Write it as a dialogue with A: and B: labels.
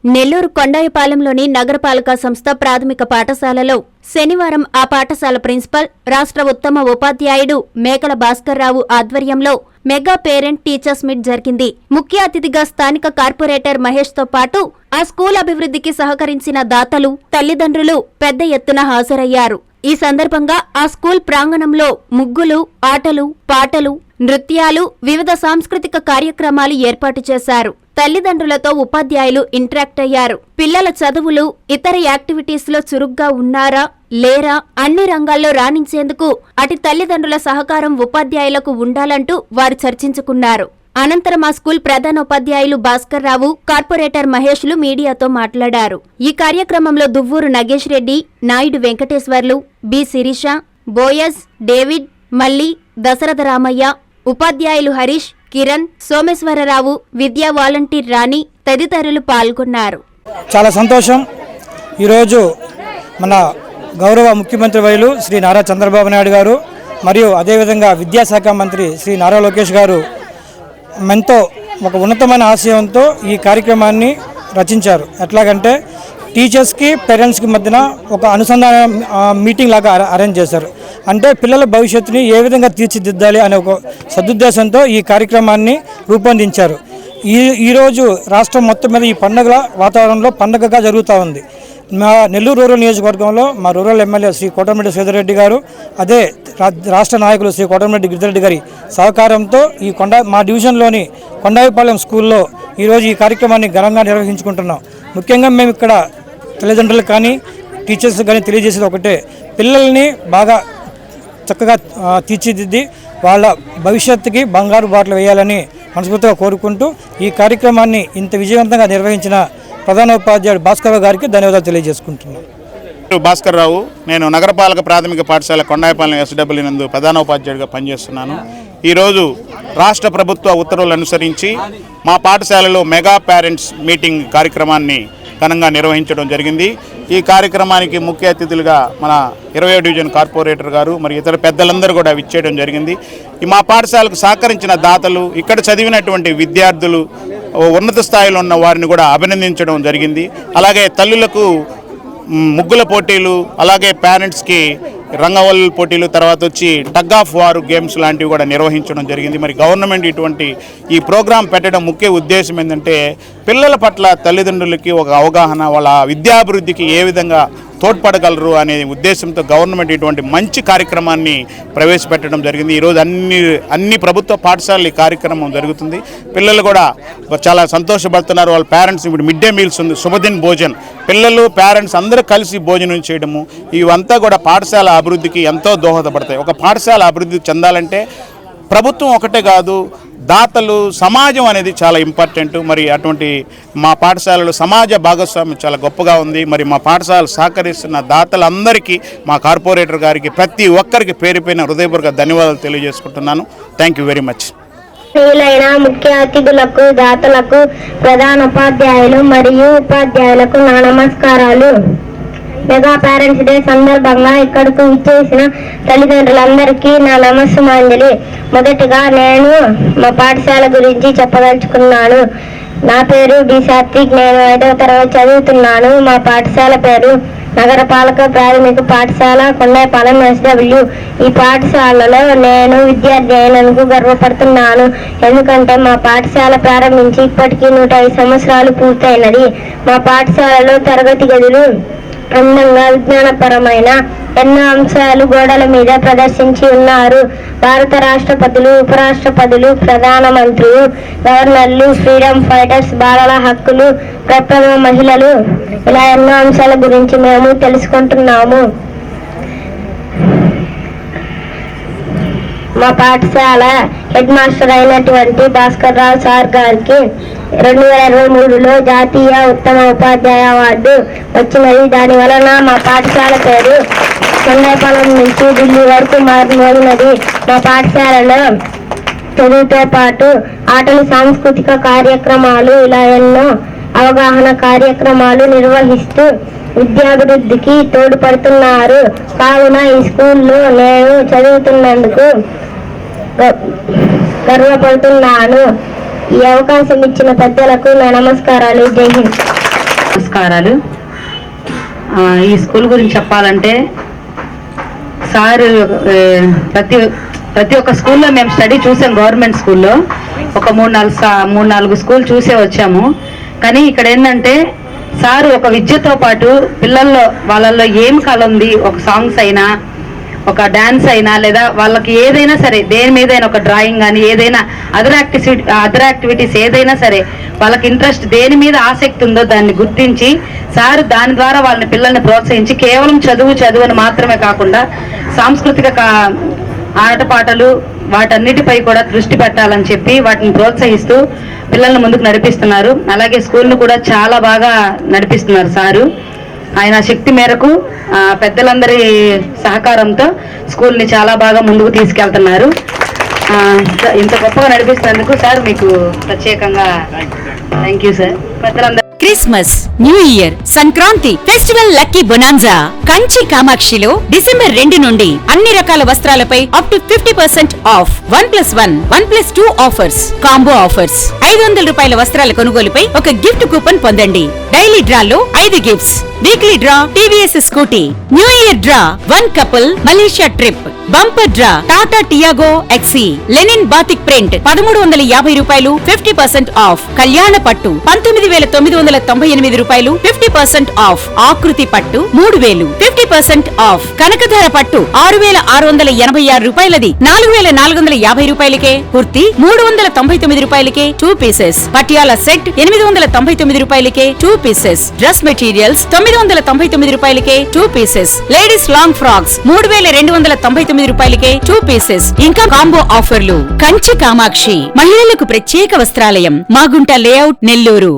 A: నెల్లూరు కొండాయిపాలెంలోని నగరపాలక సంస్థ ప్రాథమిక పాఠశాలలో శనివారం ఆ పాఠశాల ప్రిన్సిపల్, రాష్ట్ర ఉత్తమ ఉపాధ్యాయుడు మేకల భాస్కర్రావు ఆధ్వర్యంలో మెగా పేరెంట్ టీచర్స్ మీట్ జరిగింది. ముఖ్య అతిథిగా స్థానిక కార్పొరేటర్ మహేష్ తో పాటు ఆ స్కూల్ అభివృద్ధికి సహకరించిన దాతలు, తల్లిదండ్రులు పెద్ద ఎత్తున హాజరయ్యారు. ఈ సందర్భంగా ఆ స్కూల్ ప్రాంగణంలో ముగ్గులు, ఆటలు, పాటలు, నృత్యాలు, వివిధ సాంస్కృతిక కార్యక్రమాలు ఏర్పాటు చేశారు. తల్లిదండ్రులతో ఉపాధ్యాయులు ఇంటరాక్ట్ అయ్యారు. పిల్లల చదువులు, ఇతర యాక్టివిటీస్ లో చురుగ్గా ఉన్నారా లేరా, అన్ని రంగాల్లో రాణించేందుకు అటు తల్లిదండ్రుల సహకారం ఉపాధ్యాయులకు ఉండాలంటూ వారు చర్చించుకున్నారు. అనంతరం ఆ స్కూల్ ప్రధానోపాధ్యాయులు భాస్కర్రావు, కార్పొరేటర్ మహేష్లు మీడియాతో మాట్లాడారు. ఈ కార్యక్రమంలో దువ్వూరు నగేష్ రెడ్డి, నాయుడు వెంకటేశ్వర్లు, బి శిరీష, బోయస్, డేవిడ్, మల్లి, దశరథ రామయ్య, ఉపాధ్యాయులు హరీష్, కిరణ్, సోమేశ్వరరావు, విద్యా వాలంటీర్ రాణి తదితరులు పాల్గొన్నారు.
B: చాలా సంతోషం. ఈరోజు మన గౌరవ ముఖ్యమంత్రి వర్యులు శ్రీ నారా చంద్రబాబు నాయుడు గారు మరియు అదేవిధంగా విద్యాశాఖ మంత్రి శ్రీ నారా లోకేష్ గారు ఎంతో ఒక ఉన్నతమైన ఆశయంతో ఈ కార్యక్రమాన్ని రచించారు. ఎట్లాగంటే టీచర్స్కి పేరెంట్స్కి మధ్యన ఒక అనుసంధాన మీటింగ్ లాగా అరేంజ్ చేశారు. అంటే పిల్లల భవిష్యత్తుని ఏ విధంగా తీర్చిదిద్దాలి అనే ఒక సదుద్దేశంతో ఈ కార్యక్రమాన్ని రూపొందించారు. ఈరోజు రాష్ట్రం మొత్తం మీద ఈ పండుగల వాతావరణంలో పండుగగా జరుగుతూ ఉంది. మా నెల్లూరు రూరల్ నియోజకవర్గంలో మా రూరల్ ఎమ్మెల్యే శ్రీ కోటమిరెడ్డి శ్రీధర్రెడ్డి గారు, అదే రాష్ట్ర నాయకులు శ్రీ కోటమిరెడ్డి గిరిధర్రెడ్డి గారి సహకారంతో ఈ మా డివిజన్లోని కొండాయిపాలెం స్కూల్లో ఈరోజు ఈ కార్యక్రమాన్ని ఘనంగా నిర్వహించుకుంటున్నాం. ముఖ్యంగా మేము ఇక్కడ తల్లిదండ్రులకు కానీ టీచర్స్ కానీ తెలియజేసేది ఒకటే, పిల్లల్ని బాగా చక్కగా తీర్చిదిద్ది వాళ్ళ భవిష్యత్తుకి బంగారు బాటలు వేయాలని మనస్ఫూర్తిగా కోరుకుంటూ ఈ కార్యక్రమాన్ని ఇంత విజయవంతంగా నిర్వహించిన ప్రధానోపాధ్యాయుడు భాస్కర్రావు గారికి ధన్యవాదాలు తెలియజేసుకుంటున్నాను.
C: భాస్కర్రావు, నేను నగరపాలక ప్రాథమిక పాఠశాల కొండాయిపాలెం ఎస్డబ్ల్యూ నందు ప్రధానోపాధ్యాయుడిగా పనిచేస్తున్నాను. ఈరోజు రాష్ట్ర ప్రభుత్వ ఉత్తర్వులు అనుసరించి మా పాఠశాలలో మెగా పేరెంట్స్ మీటింగ్ కార్యక్రమాన్ని ఘనంగా నిర్వహించడం జరిగింది. ఈ కార్యక్రమానికి ముఖ్య అతిథులుగా మన 20వ డివిజన్ కార్పొరేటర్ గారు మరియు ఇతర పెద్దలందరూ కూడా విచ్చేయడం జరిగింది. మా పాఠశాలకు సహకరించిన దాతలు, ఇక్కడ చదివినటువంటి విద్యార్థులు, ఉన్నత స్థాయిలో ఉన్న వారిని కూడా అభినందించడం జరిగింది. అలాగే తల్లులకు ముగ్గుల పోటీలు, అలాగే పేరెంట్స్కి రంగవల్లుల పోటీలు, తర్వాత వచ్చి టగ్ ఆఫ్ వార్ గేమ్స్ లాంటివి కూడా నిర్వహించడం జరిగింది. మరి గవర్నమెంట్ ఇటువంటి ఈ ప్రోగ్రాం పెట్టడం ముఖ్య ఉద్దేశం ఏంటంటే పిల్లల పట్ల తల్లిదండ్రులకి ఒక అవగాహన, వాళ్ళ విద్యాభివృద్ధికి ఏ విధంగా తోడ్పడగలరు అనే ఉద్దేశంతో గవర్నమెంట్ ఇటువంటి మంచి కార్యక్రమాన్ని ప్రవేశపెట్టడం జరిగింది. ఈరోజు అన్ని ప్రభుత్వ పాఠశాలలు ఈ కార్యక్రమం జరుగుతుంది. పిల్లలు కూడా చాలా సంతోషపడుతున్నారు. వాళ్ళ పేరెంట్స్ ఇప్పుడు మిడ్ డే మీల్స్ ఉంది, శుభదిన్ భోజన్, పిల్లలు పేరెంట్స్ అందరూ కలిసి భోజనం చేయడము, ఇవంతా కూడా పాఠశాల అభివృద్ధికి ఎంతో దోహదపడతాయి. ఒక పాఠశాల అభివృద్ధి చెందాలంటే ప్రభుత్వం ఒకటే కాదు, దాతలు, సమాజం అనేది చాలా ఇంపార్టెంట్. మరి అటువంటి మా పాఠశాలలో సమాజ భాగస్వామ్యం చాలా గొప్పగా ఉంది. మరి మా పాఠశాల సహకరిస్తున్న దాతలందరికీ, మా కార్పొరేటర్ గారికి, ప్రతి ఒక్కరికి పేరు పైన హృదయపూర్వక ధన్యవాదాలు తెలియజేసుకుంటున్నాను. Thank you very much.
D: ముఖ్య అతిథులకు, దాతలకు, ప్రధాన ఉపాధ్యాయులు మరియు ఉపాధ్యాయులకు నా నమస్కారాలు. మెగా పేరెంట్స్ డే సందర్భంగా ఇక్కడకు విచ్చేసిన తల్లిదండ్రులందరికీ నా నమస్సుమాంజలి. మొదటిగా నేను మా పాఠశాల గురించి చెప్పదలుచుకున్నాను. నా పేరు బి సాత్విక్, నేను 5వ తరగతి చదువుతున్నాను. మా పాఠశాల పేరు నగరపాలక ప్రాథమిక పాఠశాల కొండాయిపాలెం ఎస్డబ్ల్యూ. ఈ పాఠశాలలో నేను విద్యార్థి అయినందుకు గర్వపడుతున్నాను. ఎందుకంటే మా పాఠశాల ప్రారంభించి ఇప్పటికీ 105 సంవత్సరాలు పూర్తయినది. మా పాఠశాలలో తరగతి గదులు అందంగా విజ్ఞానపరమైన ఎన్నో అంశాలు గోడల మీద ప్రదర్శించి ఉన్నారు. భారత రాష్ట్రపతులు, ఉపరాష్ట్రపతులు, ప్రధానమంత్రులు, గవర్నర్లు, ఫ్రీడమ్ ఫైటర్స్, బాలల హక్కులు, ప్రప్రథమ మహిళలు, ఇలా ఎన్నో అంశాల గురించి మేము తెలుసుకుంటున్నాము. మా పాఠశాల హెడ్ మాస్టర్ అయినటువంటి భాస్కర్రావు సార్ గారికి 2023లో జాతీయ ఉత్తమ ఉపాధ్యాయ అవార్డు వచ్చినది. దాని వలన మా పాఠశాల పేరు కొండాయిపాలెం నుంచి ఢిల్లీ వరకు మారినది. మా పాఠశాలలో చదువుతో పాటు ఆటలు, సాంస్కృతిక కార్యక్రమాలు, ఇలా ఎన్నో అవగాహన కార్యక్రమాలు నిర్వహిస్తూ విద్యాభివృద్ధికి తోడ్పడుతున్నారు. కావున ఈ స్కూల్లో నేను చదువుతున్నందుకు గర్వపడుతున్నాను. ఈ అవకాశం ఇచ్చిన పెద్దలకు నా నమస్కారాలు. జై హింద్.
E: నమస్కారాలు. ఈ స్కూల్ గురించి చెప్పాలంటే సార్ ప్రతి ఒక్క స్కూల్లో మేము స్టడీ చూసాం. గవర్నమెంట్ స్కూల్లో ఒక మూడు నాలుగు స్కూల్ చూసే వచ్చాము. కానీ ఇక్కడ ఏంటంటే సారు ఒక విద్యతో పాటు పిల్లల్లో వాళ్ళల్లో ఏం కళ ఉంది, ఒక సాంగ్స్ అయినా ఒక డాన్స్ అయినా లేదా వాళ్ళకి ఏదైనా సరే దేని మీదైనా ఒక డ్రాయింగ్ కానీ ఏదైనా అదర్ యాక్టివిటీస్ ఏదైనా సరే వాళ్ళకి ఇంట్రెస్ట్ దేని మీద ఆసక్తి ఉందో దాన్ని గుర్తించి సార్ దాని ద్వారా వాళ్ళని పిల్లల్ని ప్రోత్సహించి కేవలం చదువు అని మాత్రమే కాకుండా సాంస్కృతిక ఆటపాటలు వాటన్నిటిపై కూడా దృష్టి పెట్టాలని చెప్పి వాటిని ప్రోత్సహిస్తూ పిల్లల్ని ముందుకు నడిపిస్తున్నారు. అలాగే స్కూల్ను కూడా చాలా బాగా నడిపిస్తున్నారు సారు. ఆయన శక్తి మేరకు పెద్దలందరి సహకారంతో స్కూల్ని చాలా బాగా ముందుకు తీసుకెళ్తున్నారు. ఇంత గొప్పగా నడిపిస్తున్నందుకు సార్ మీకు ప్రత్యేకంగా థ్యాంక్ యూ సార్. పెద్దలందరూ
F: Christmas, new year, Sankranti festival lucky bonanza Kanchi కామాక్షిలో డిసెంబర్ 2 నుండి అన్ని రకాల వస్త్రాలపై up to 50% off. 1+1, 1+2 offers, combo offers. 500 రూపాయల వస్త్రాల కొనుగోలుపై ఒక గిఫ్ట్ కూపన్ పొందండి. డైలీ డ్రాలో 5 gifts, weekly draw TVS Scooty, new year draw 1 couple Malaysia trip, bumper draw Tata Tiago XE, linen batik print 1350 రూపాయలు 50% ఆఫ్. కళ్యాణ పట్టు 19,998 రూపాయలు 50% ఆఫ్. ఆకృతి పట్టు 3000 50% ఆఫ్. కనకధార పట్టు 6,686 రూపాయలది 4,450 రూపాయలకే. కుర్తి 399 రూపాయలకే 2 పీసెస్. పటియాలా సెట్ 899 రూపాయలకే 2 పీసెస్. డ్రెస్ మెటీరియల్స్ 999 రూపాయలకే 2 పీసెస్. లేడీస్ లాంగ్ ఫ్రాక్స్ 3,299 రూపాయలకే 2 పీసెస్. ఇంకా కాంబో ఆఫర్లు. కంచి కామాక్షి మహిళలకు ప్రత్యేక వస్త్రాలయం, మాగుంట లేఅవుట్, నెల్లూరు.